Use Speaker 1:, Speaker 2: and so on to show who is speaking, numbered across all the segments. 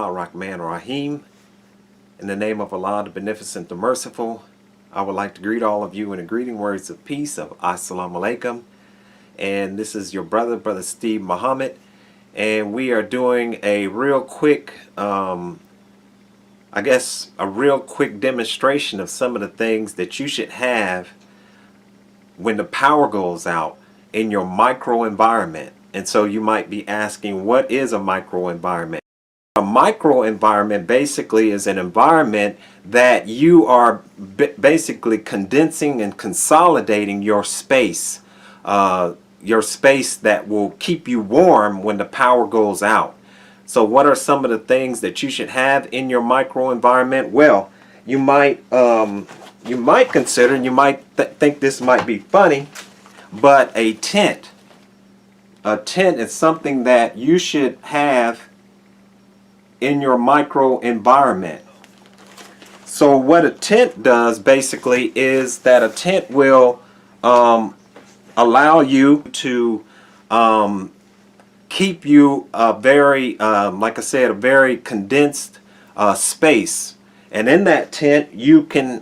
Speaker 1: Bismillah ar-Rahman ar-Rahim. In the name of Allah, the Beneficent, the Merciful, I would like to greet all of you in the greeting words of peace of Assalamu Alaikum. And this is your brother Steve Muhammad. And we are doing a real quick, a real quick demonstration of some of the things that you should have when the power goes out in your microenvironment. And so you might be asking, what is a microenvironment? A microenvironment basically is an environment that you are basically condensing and consolidating your space that will keep you warm when the power goes out. So what are some of the things that you should have in your microenvironment? Well, you might consider, and you might think this might be funny, but a tent. A tent is something that you should have in your microenvironment. So what a tent does basically is that a tent will allow you to keep you a very, like I said, a very condensed space. And in that tent you can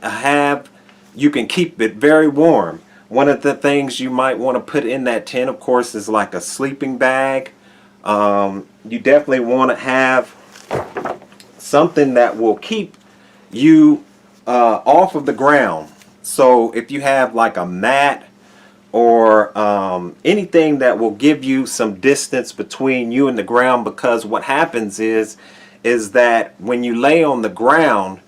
Speaker 1: keep it very warm. One of the things you might want to put in that tent, of course, is like a sleeping bag. You definitely want to have something that will keep you off of the ground. So if you have like a mat or anything that will give you some distance between you and the ground, because what happens is that when you lay on the ground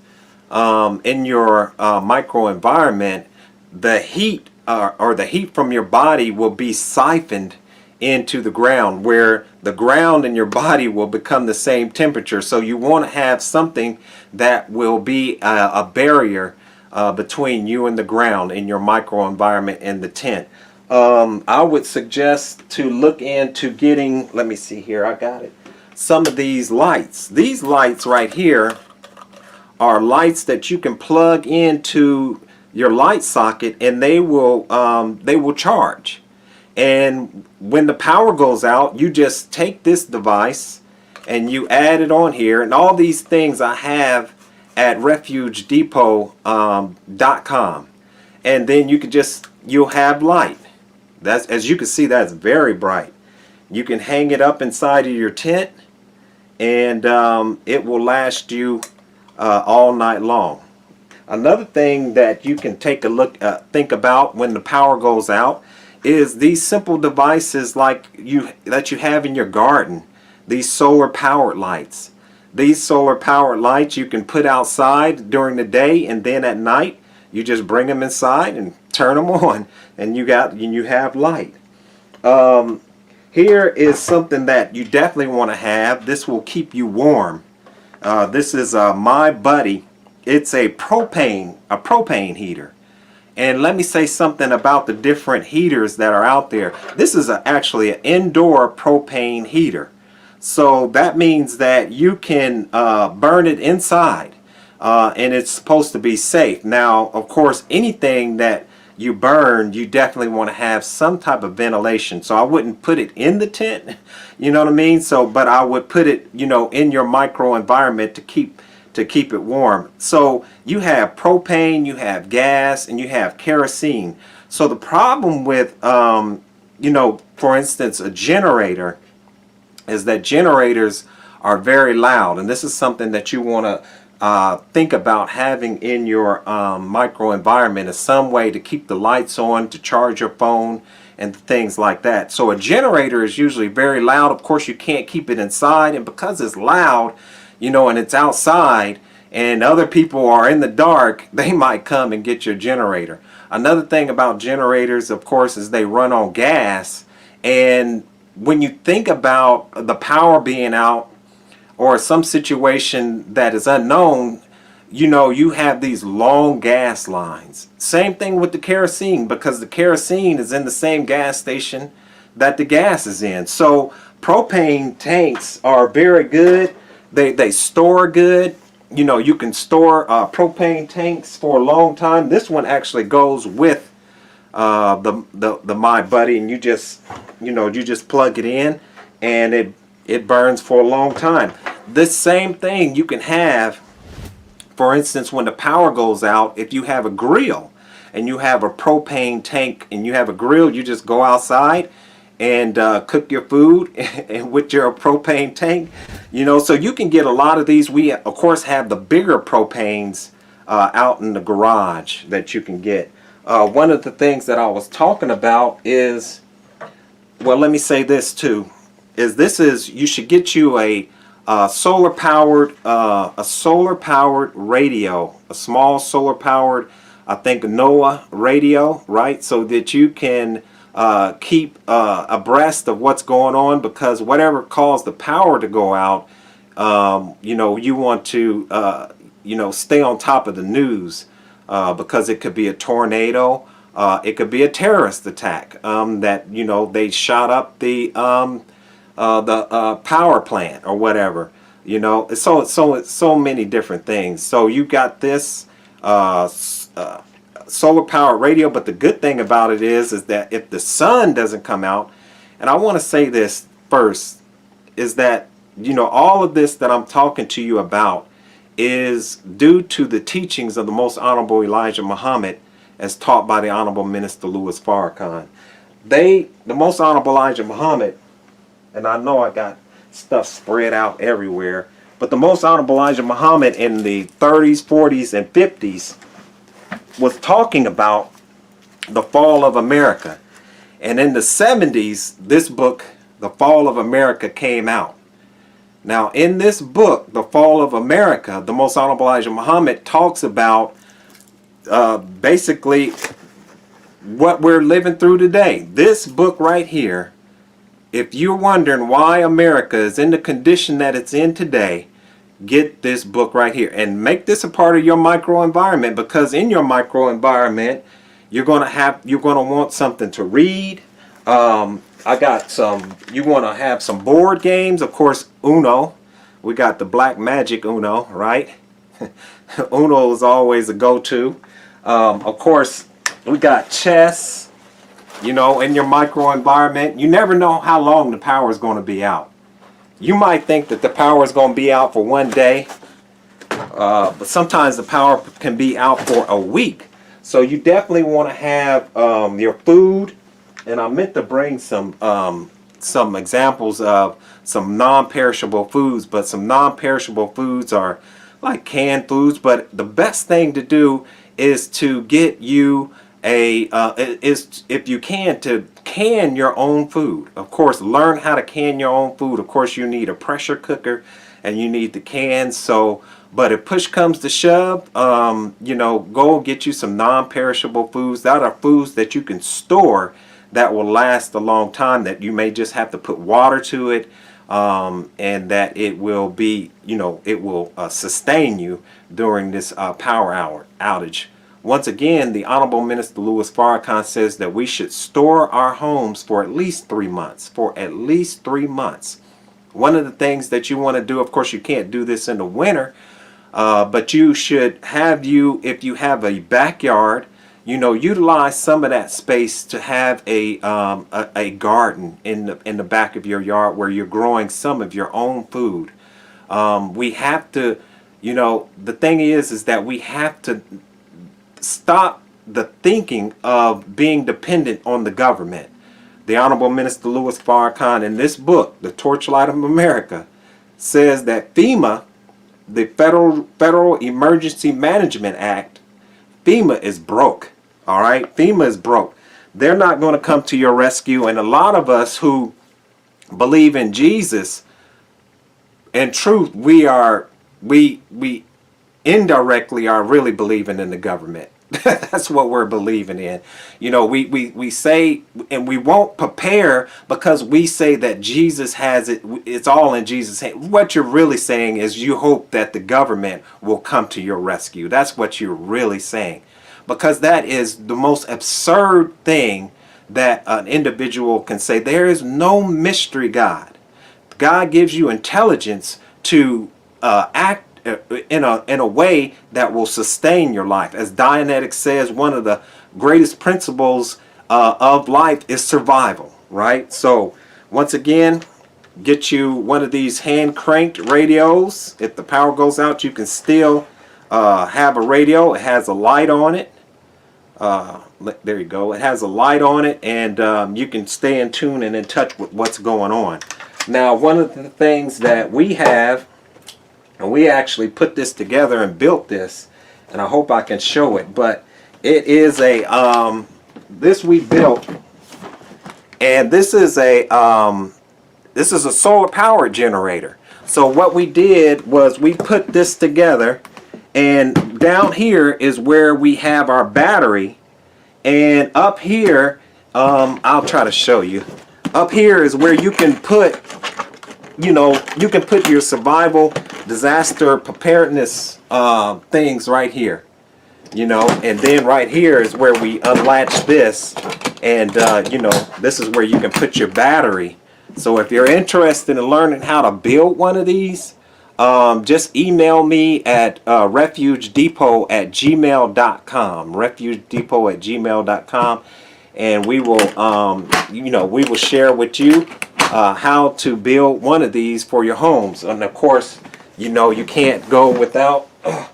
Speaker 1: in your microenvironment, the heat or the heat from your body will be siphoned into the ground, where the ground and your body will become the same temperature. So you want to have something that will be a barrier between you and the ground in your microenvironment in the tent. I would suggest to look into getting, let me see here, I got it, some of these lights. These lights right here are lights that you can plug into your light socket, and they will charge. And when the power goes out, you just take this device and you add it on here. And all these things I have at refugedepot.com. And then you'll have light. That's, as you can see, that's very bright. You can hang it up inside of your tent, and it will last you all night long. Another thing that you can take a look, think about when the power goes out is these simple devices that you have in your garden. These solar powered lights. These solar powered lights you can put outside during the day, and then at night you just bring them inside and turn them on, and you have light. Here is something that you definitely want to have. This will keep you warm. This is My Buddy. It's a propane heater. And let me say something about the different heaters that are out there. This is actually an indoor propane heater. So that means that you can burn it inside, and it's supposed to be safe. Now, of course, anything that you burn, you definitely want to have some type of ventilation. So I wouldn't put it in the tent, you know what I mean? So, but I would put it, in your microenvironment to keep it warm. So you have propane, you have gas, and you have kerosene. So the problem with, for instance, a generator is that generators are very loud. And this is something that you want to think about having in your microenvironment, is some way to keep the lights on, to charge your phone, and things like that. So a generator is usually very loud. Of course, you can't keep it inside, and because it's loud, and it's outside, and other people are in the dark, they might come and get your generator. Another thing about generators, of course, is they run on gas. And when you think about the power being out or some situation that is unknown, you have these long gas lines. Same thing with the kerosene, because the kerosene is in the same gas station that the gas is in. So propane tanks are very good. They store good. You can store propane tanks for a long time. This one actually goes with the My Buddy, and you just plug it in, and it burns for a long time. this same thing you can have, for instance, when the power goes out. If you have a grill and you have a propane tank and you have a grill, you just go outside and cook your food and with your propane tank, you know. So you can get a lot of these. We of course have the bigger propanes out in the garage that you can get. One of the things that I was talking about is, well, let me say this too, is you should get you a solar powered radio, a small solar powered, I think, NOAA radio, right? So that you can keep abreast of what's going on, because whatever caused the power to go out, you know, you want to you know, stay on top of the news, because it could be a tornado, it could be a terrorist attack, that, you know, they shot up the power plant or whatever, you know. So many different things. So you got this solar powered radio, but the good thing about it is that if the sun doesn't come out, and I want to say this first, is that, you know, all of this that I'm talking to you about is due to the teachings of the Most Honorable Elijah Muhammad, as taught by the Honorable Minister Louis Farrakhan. The Most Honorable Elijah Muhammad, and I know I got stuff spread out everywhere, but the Most Honorable Elijah Muhammad in the 30s, 40s, and 50s was talking about the fall of America. And in the 70s, this book, The Fall of America, came out. Now, in this book, The Fall of America, the Most Honorable Elijah Muhammad talks about basically what we're living through today. This book right here, if you're wondering why America is in the condition that it's in today, get this book right here and make this a part of your microenvironment, because in your microenvironment, you're going to want something to read. I got some, you want to have some board games, of course, Uno. We got the Black Magic Uno, right? Uno is always a go-to. Of course, we got chess, you know, in your microenvironment. You never know how long the power is going to be out. You might think that the power is going to be out for one day, but sometimes the power can be out for a week. So you definitely want to have your food. And I meant to bring some examples of some non-perishable foods, but some non-perishable foods are like canned foods. But the best thing to do is to get you if you can, to can your own food. Of course, learn how to can your own food. Of course, you need a pressure cooker and you need the cans. So, but if push comes to shove, you know, go get you some non-perishable foods. That are foods that you can store that will last a long time, that you may just have to put water to it, and that it will be, you know, it will sustain you during this power outage. Once again, the Honorable Minister Louis Farrakhan says that we should store our homes for at least 3 months. For at least 3 months. One of the things that you want to do, of course, you can't do this in the winter, but you should have, if you have a backyard, you know, utilize some of that space to have a garden in the back of your yard where you're growing some of your own food. We have to, you know, the thing is that we have to stop the thinking of being dependent on the government. The Honorable Minister Louis Farrakhan, in this book, The Torchlight of America, says that FEMA, the Federal Emergency Management Act, FEMA is broke. All right, FEMA is broke. They're not going to come to your rescue. And a lot of us who believe in Jesus, in truth, we indirectly are really believing in the government. That's what we're believing in. You know, we say, and we won't prepare because we say that Jesus has it. It's all in Jesus' hand. What you're really saying is you hope that the government will come to your rescue. That's what you're really saying. Because that is the most absurd thing that an individual can say. There is no mystery God. God gives you intelligence to act in a way that will sustain your life. As Dianetics says, one of the greatest principles of life is survival, right? So once again, get you one of these hand cranked radios. If the power goes out, you can still have a radio. It has a light on it. There you go. It has a light on it, and you can stay in tune and in touch with what's going on. Now, one of the things that we have, and we actually put this together and built this, and I hope I can show it, but it is a this we built, and this is a solar power generator. So what we did was we put this together, and down here is where we have our battery, and up here, I'll try to show you. Up here is where you can put, you know, you can put your survival disaster preparedness things right here, you know, and then right here is where we unlatch this, and you know, this is where you can put your battery. So if you're interested in learning how to build one of these, just email me at refugedepot@gmail.com, refugedepot@gmail.com, and we will you know, we will share with you how to build one of these for your homes. And of course, you know, you can't go without oh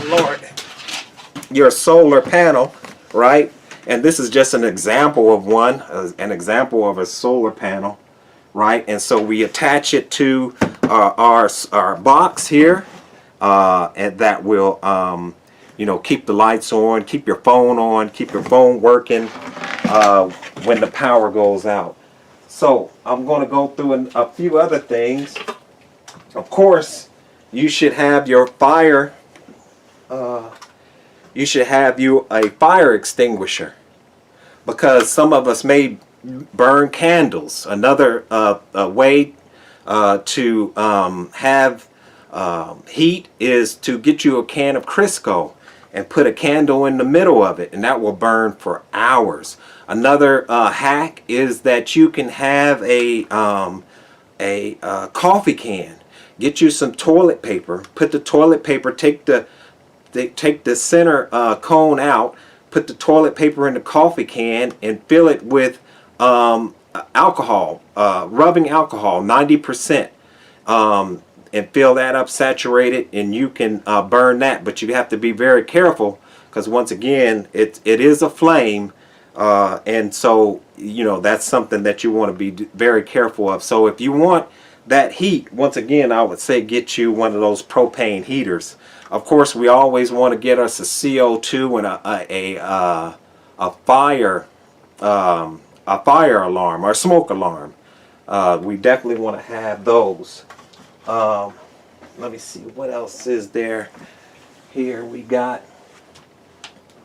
Speaker 1: Lord, your solar panel, right? And this is just an example of one, an example of a solar panel, right? And so we attach it to our box here, and that will you know, keep the lights on, keep your phone working when the power goes out. So I'm going to go through a few other things. Of course, you should have your fire. You should have you a fire extinguisher, because some of us may burn candles. Another way to have heat is to get you a can of Crisco and put a candle in the middle of it, and that will burn for hours. Another hack is that you can have a coffee can. Get you some toilet paper. Put the toilet paper. Take the center cone out. Put the toilet paper in the coffee can and fill it with alcohol, rubbing alcohol, 90%, and fill that up, saturate it, and you can burn that. But you have to be very careful, because once again, it is a flame, and so, you know, that's something that you want to be very careful of. So if you want that heat, once again, I would say get you one of those propane heaters. Of course, we always want to get us a CO2 and a fire alarm or smoke alarm. We definitely want to have those. Let me see what else is there. Here we got.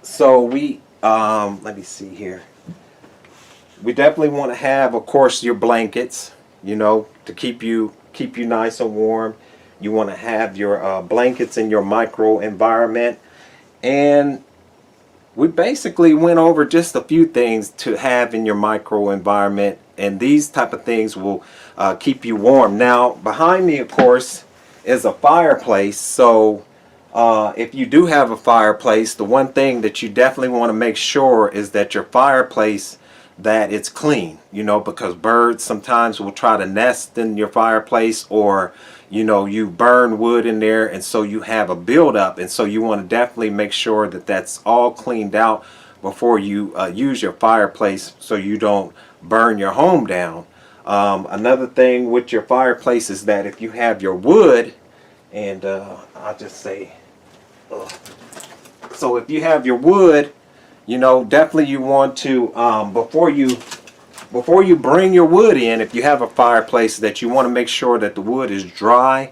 Speaker 1: So we let me see here. We definitely want to have, of course, your blankets. You know, to keep you nice and warm. You want to have your blankets in your micro-environment. And we basically went over just a few things to have in your micro-environment, and these type of things will keep you warm. Now, behind me, of course, is a fireplace. So if you do have a fireplace, the one thing that you definitely want to make sure is that your fireplace, that it's clean, you know, because birds sometimes will try to nest in your fireplace, or you know, you burn wood in there, and so you have a buildup, and so you want to definitely make sure that that's all cleaned out before you use your fireplace, so you don't burn your home down. Another thing with your fireplace is that if you have your wood, and I'll just say, so if you have your wood, you know, definitely you want to before you bring your wood in, if you have a fireplace, that you want to make sure that the wood is dry.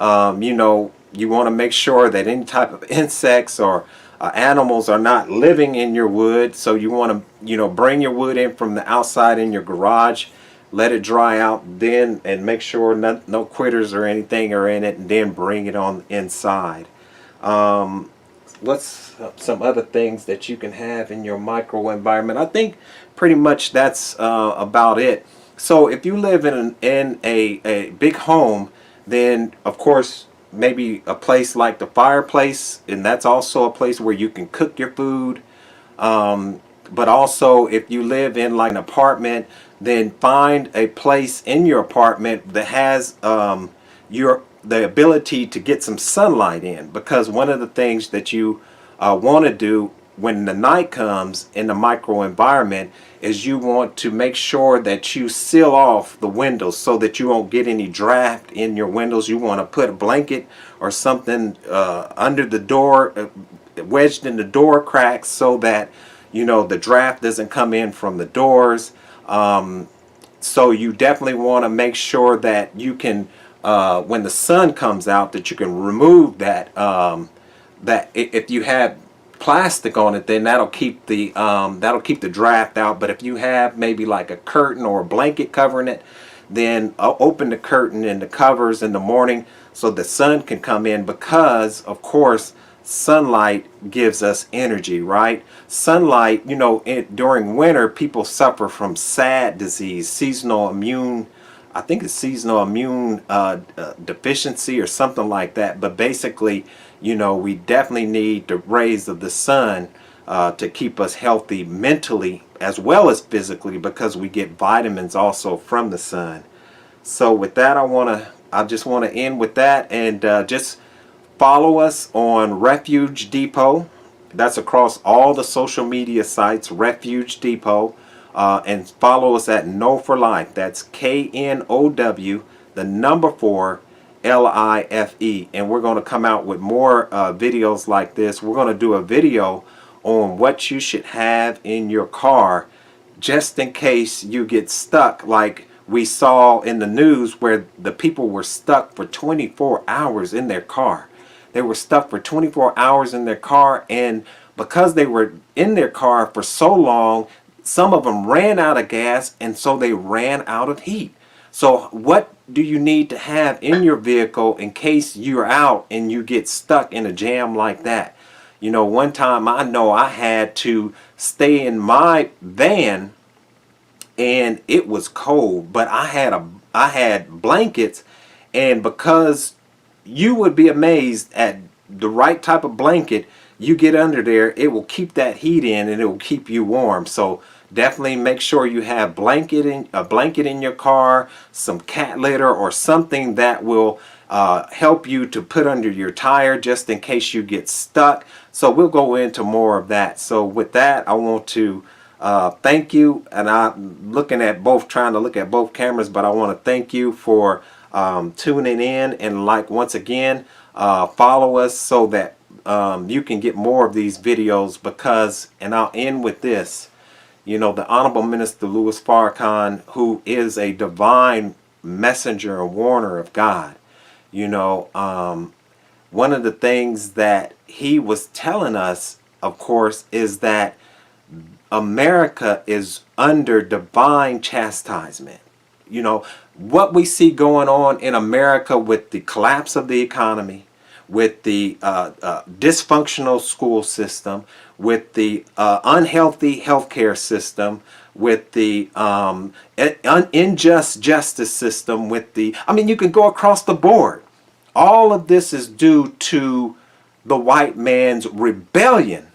Speaker 1: You know, you want to make sure that any type of insects or animals are not living in your wood. So you want to, you know, bring your wood in from the outside in your garage, let it dry out, then, and make sure no critters or anything are in it, and then bring it on inside. What's some other things that you can have in your micro-environment? I think pretty much that's about it. So if you live in a big home, then of course maybe a place like the fireplace, and that's also a place where you can cook your food. But also, if you live in like an apartment, then find a place in your apartment that has the ability to get some sunlight in, because one of the things that you want to do when the night comes in the microenvironment is you want to make sure that you seal off the windows so that you won't get any draft in your windows. You want to put a blanket or something under the door, wedged in the door cracks, so that the draft doesn't come in from the doors. So you definitely want to make sure that you can, when the sun comes out, that you can remove that. That if you have plastic on it, then that'll keep the draft out. But if you have maybe like a curtain or a blanket covering it, then open the curtain and the covers in the morning so the sun can come in, because of course sunlight gives us energy, right? Sunlight, during winter people suffer from SAD disease, seasonal immune, I think it's seasonal immune deficiency or something like that. But basically, we definitely need the rays of the sun to keep us healthy mentally as well as physically, because we get vitamins also from the sun. So with that, I just want to end with that, and just follow us on Refuge Depot. That's across all the social media sites, Refuge Depot. And follow us at Know for Life. That's KNOW, the number 4, LIFE. And we're going to come out with more videos like this. We're going to do a video on what you should have in your car just in case you get stuck, like we saw in the news where the people were stuck for 24 hours in their car. They were stuck for 24 hours in their car, and because they were in their car for so long, some of them ran out of gas, and so they ran out of heat. So what do you need to have in your vehicle in case you're out and you get stuck in a jam like that? One time I know I had to stay in my van, and it was cold, but I had blankets, and because you would be amazed at the right type of blanket you get under there, it will keep that heat in and it will keep you warm. So definitely make sure you have a blanket in your car, some cat litter or something that will help you to put under your tire just in case you get stuck. So we'll go into more of that. So with that, I want to thank you, and I'm trying to look at both cameras, but I want to thank you for tuning in, and once again, follow us so that you can get more of these videos, because, and I'll end with this, the Honorable Minister Louis Farrakhan, who is a divine messenger and warner of God, one of the things that he was telling us, of course, is that America is under divine chastisement. What we see going on in America with the collapse of the economy, with the dysfunctional school system, with the unhealthy healthcare system, with the unjust justice system, you can go across the board. All of this is due to the white man's rebellion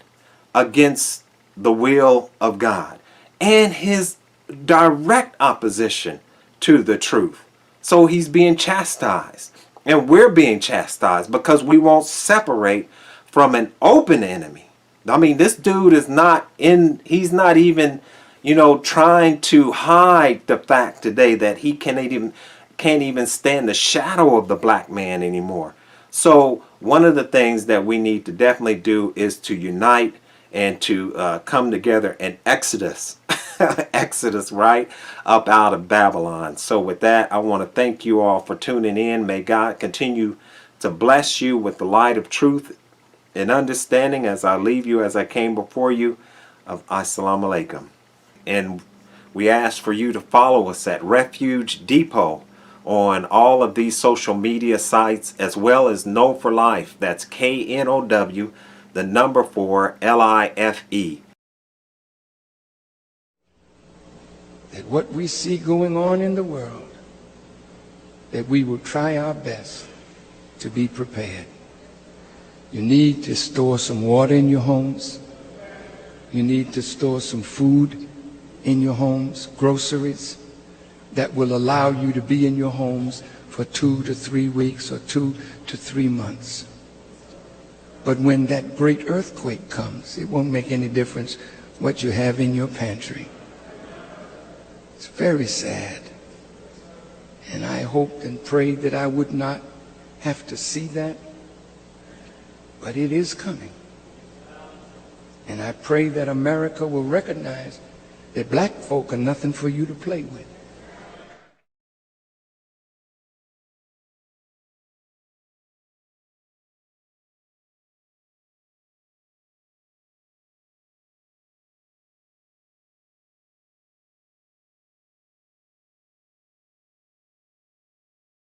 Speaker 1: against the will of God and his direct opposition to the truth. So he's being chastised, and we're being chastised because we won't separate from an open enemy. This dude is he's not even, trying to hide the fact today that he can't even stand the shadow of the black man anymore. So one of the things that we need to definitely do is to unite and to come together and exodus Exodus, right up out of Babylon. So with that, I want to thank you all for tuning in. May God continue to bless you with the light of truth and understanding as I leave you as I came before you of Assalamu Alaikum. And we ask for you to follow us at Refuge Depot on all of these social media sites, as well as Know for Life. That's KNOW, the number 4, LIFE.
Speaker 2: That what we see going on in the world, that we will try our best to be prepared. You need to store some water in your homes. You need to store some food in your homes, groceries that will allow you to be in your homes for 2 to 3 weeks or 2 to 3 months. But when that great earthquake comes, it won't make any difference what you have in your pantry. It's very sad. And I hoped and prayed that I would not have to see that. But it is coming. And I pray that America will recognize that black folk are nothing for you to play with.